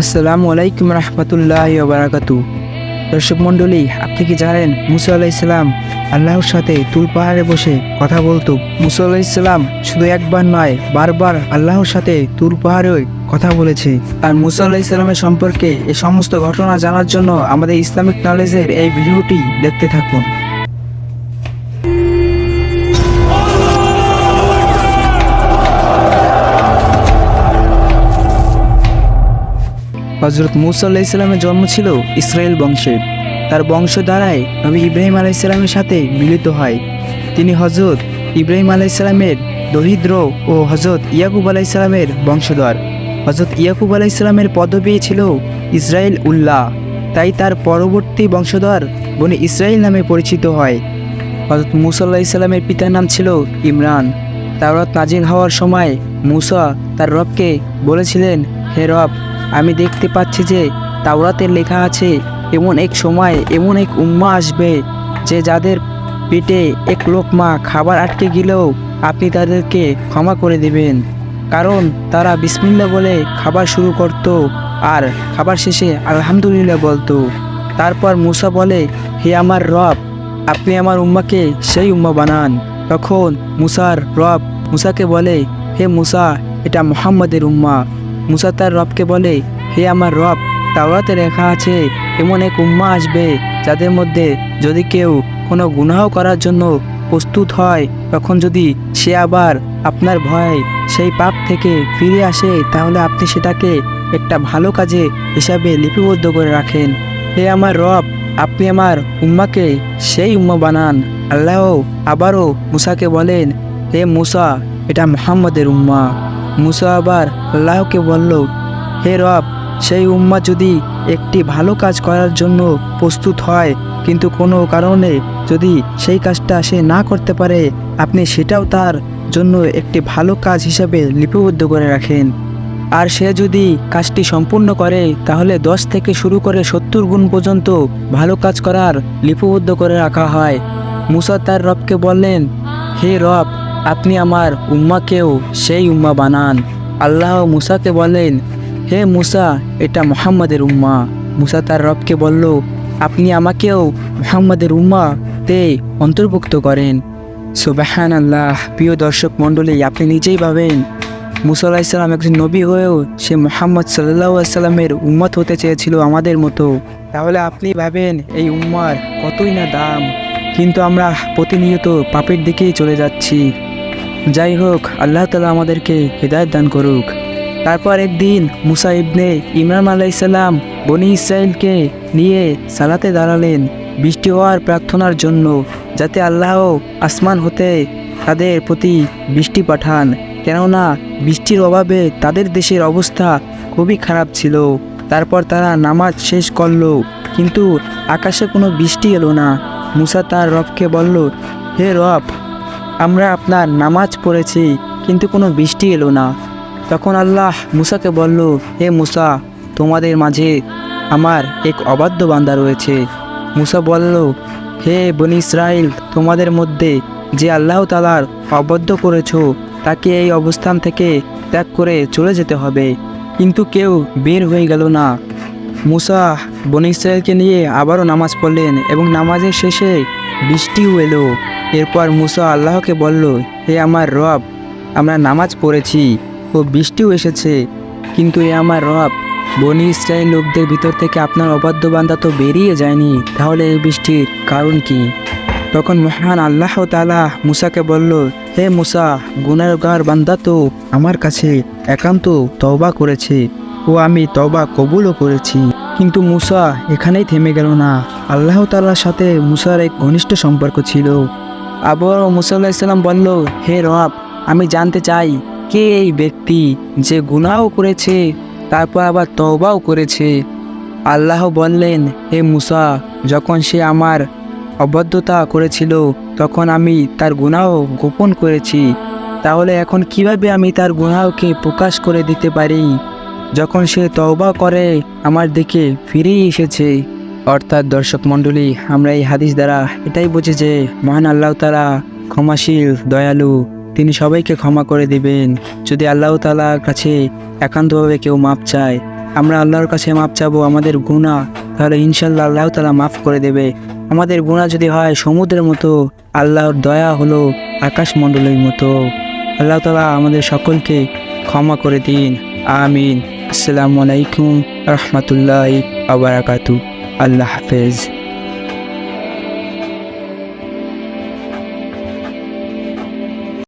আসসালামু আলাইকুম রহমতুল্লাহি ওয়া বারাকাতুহু। দর্শক মণ্ডলী, আপনি কি জানেন মুসা আলাইহিস সালাম আল্লাহর সাথে তুল পাহাড়ে বসে কথা বলতো? মুসা আলাইহিস সালাম শুধু একবার নয়, বারবার আল্লাহর সাথে তুল পাহাড়ে কথা বলেছে। আর মুসা আলাইহিস সালামের সম্পর্কে এই সমস্ত ঘটনা জানার জন্য আমাদের ইসলামিক নলেজের এই ভিডিওটি দেখতে থাকুন। হযরত মুসা আলাইহিস সালামের জন্ম ছিল ইসরায়েল বংশে। তার বংশ দ্বারাই নবী ইব্রাহিম আলাইহিস সালামের সাথে মিলিত হয়। তিনি হযরত ইব্রাহিম আলাইহিস সালামের দরিদ্র ও হযরত ইয়াকুব আলাইহিস সালামের বংশধর। হযরত ইয়াকুব আলাইহিস সালামের পদবী ছিল ইসরাইল উল্লাহ, তাই তার পরবর্তী বংশধর বনি ইসরাইল নামে পরিচিত হয়। হযরত মুসা আলাইহিস সালামের পিতার নাম ছিল ইমরান। তাওরাত নাজিল হওয়ার সময় মুসা তার রবকে বলেছিলেন, হে রব, আমি দেখতে পাচ্ছি যে তাওরাতে লেখা আছে এমন এক সময় এমন এক উম্মাহ আসবে যে যাদের পেটে এক লোকমা খাবার আটকে গেলেও আপনি তাদেরকে ক্ষমা করে দেবেন, কারণ তারা বিসমিল্লাহ বলে খাবার শুরু করত আর খাবার শেষে আলহামদুলিল্লাহ বলতো। তারপর মুসা বলে, হে আমার রব, আপনি আমার উম্মাকে সেই উম্মাহ বানান। তখন মুসার রব মুসাকে বলে, হে মুসা, এটা মুহাম্মাদের উম্মাহ। মুসা তার রবকে বলে, হে আমার রব, তাওরাতে লেখা আছে এমন এক উম্মাহ আসবে যাদের মধ্যে যদি কেউ কোনো গুনাহ করার জন্য প্রস্তুত হয়, তখন যদি সে আবার আপনার ভয় সেই পাপ থেকে ফিরে আসে, তাহলে আপনি সেটাকে একটা ভালো কাজে হিসাবে লিপিবদ্ধ করে রাখেন। হে আমার রব, আপনি আমার উম্মাকে সেই উম্মাহ বানান। আল্লাহ আবারও মুসাকে বলেন, হে মুসা, এটা মুহাম্মাদের উম্মাহ। মুসা আবার আল্লাহকে বলল, হে রব, সেই উম্মাহ যদি একটি ভালো কাজ করার জন্য প্রস্তুত হয়, কিন্তু কোনো কারণে যদি সেই কাজটা সে না করতে পারে, আপনি সেটাও তার জন্য একটি ভালো কাজ হিসাবে লিপিবদ্ধ করে রাখেন। আর সে যদি কাজটি সম্পূর্ণ করে, তাহলে 10 থেকে শুরু করে 70 গুণ পর্যন্ত ভালো কাজ করার লিপিবদ্ধ করে রাখা হয়। মুসা তার রবকে বললেন, হে রব, আপনি আমার উম্মাকেও সেই উম্মাহ বানান। আল্লাহ মুসাকে বলেন, হে মুসা, এটা মুহাম্মাদের উম্মাহ। মুসা তার রবকে বলল, আপনি আমাকেও মুহাম্মাদের উম্মাহতে অন্তর্ভুক্ত করেন। সুবহানাল্লাহ। প্রিয় দর্শক মণ্ডলী, আপনি নিজেই ভাবেন, মুসা আলাইহিস সালাম একজন নবী হয়েও সে মুহাম্মদ সাল্লাল্লাহু আলাইহি সাল্লামের উম্মত হতে চেয়েছিল আমাদের মতো। তাহলে আপনি ভাবেন এই উম্মার কতই না দাম, কিন্তু আমরা প্রতিনিয়ত পাপের দিকেই চলে যাচ্ছি। যাই হোক, আল্লাহ তাআলা আমাদেরকে হিদায়াত দান করুক। তারপর একদিন মুসা ইবনে ইমরান আলাইহিস সালাম বনি ইসরাইলকে নিয়ে সালাতে দাঁড়ালেন বৃষ্টি হওয়ার প্রার্থনার জন্য, যাতে আল্লাহ আসমান হতে তাদের প্রতি বৃষ্টি পাঠান, কেননা বৃষ্টির অভাবে তাদের দেশের অবস্থা খুবই খারাপ ছিল। তারপর তারা নামাজ শেষ করলো, কিন্তু আকাশে কোনো বৃষ্টি এলো না। মুসা তার রবকে বলল, হে রব, আমরা আপনার নামাজ পড়েছি, কিন্তু কোনো বৃষ্টি এলো না। তখন আল্লাহ মুসাকে বলল, হে মুসা, তোমাদের মাঝে আমার এক অবাধ্য বান্দা রয়েছে। মুসা বলল, হে বনি ইসরাইল, তোমাদের মধ্যে যে আল্লাহ তাআলার অবাধ্য করেছো তাকে এই অবস্থান থেকে ত্যাগ করে চলে যেতে হবে। কিন্তু কেউ বের হয়ে গেল না। মুসা বনি ইসরাইলকে নিয়ে আবারও নামাজ পড়লেন এবং নামাজের শেষে বৃষ্টিও এলো। এরপর মুসা আল্লাহকে বলল, হে আমার রব, আমরা নামাজ পড়েছি ও বৃষ্টিও এসেছে, কিন্তু এ আমার রব, বনি ইসরাইল লোকদের ভিতর থেকে আপনার অবাধ্য বান্দা তো বেরিয়ে যায়নি, তাহলে এই বৃষ্টির কারণ কি? তখন মহান আল্লাহ তাআলা মুসাকে বলল, হে মুসা, গুনাহগার বান্দা তো আমার কাছে একান্ত তওবা করেছে ও আমি তওবা কবুলও করেছি। কিন্তু মুসা এখানেই থেমে গেল না। আল্লাহ তাআলার সাথে মুসার এক ঘনিষ্ঠ সম্পর্ক ছিল। আবার মুসা আলাইহিস সালাম বলল, হে রব, আমি জানতে চাই কে এই ব্যক্তি যে গুনাহও করেছে তারপর আবার তওবাও করেছে। আল্লাহ বললেন, হে মুসা, যখন সে আমার অবাধ্যতা করেছিল তখন আমি তার গুনাহ গোপন করেছি, তাহলে এখন কিভাবে আমি তার গুনাহকে প্রকাশ করে দিতে পারি? যখন সে তওবা করে আমার দিকে ফিরেই এসেছে। অর্থাৎ দর্শক মণ্ডলী, আমরা এই হাদিস দ্বারা এটাই বুঝি যে মহান আল্লাহ তাআলা ক্ষমাশীল, দয়ালু, তিনি সবাইকে ক্ষমা করে দিবেন যদি আল্লাহ তাআলার কাছে একান্তভাবে কেউ মাপ চায়। আমরা আল্লাহর কাছে মাপ চাবো আমাদের গুনাহ, তাহলে ইনশাল্লাহ আল্লাহ তাআলা মাফ করে দেবে। আমাদের গুনাহ যদি হয় সমুদ্রের মতো, আল্লাহর দয়া হলো আকাশমণ্ডলের মতো। আল্লাহ তাআলা আমাদের সকলকে ক্ষমা করে দিন, আমিন। আসসালামু আলাইকুম রহমতুল্লাহি ওয়া বারাকাতুহু। আল্লাহ হাফেজ।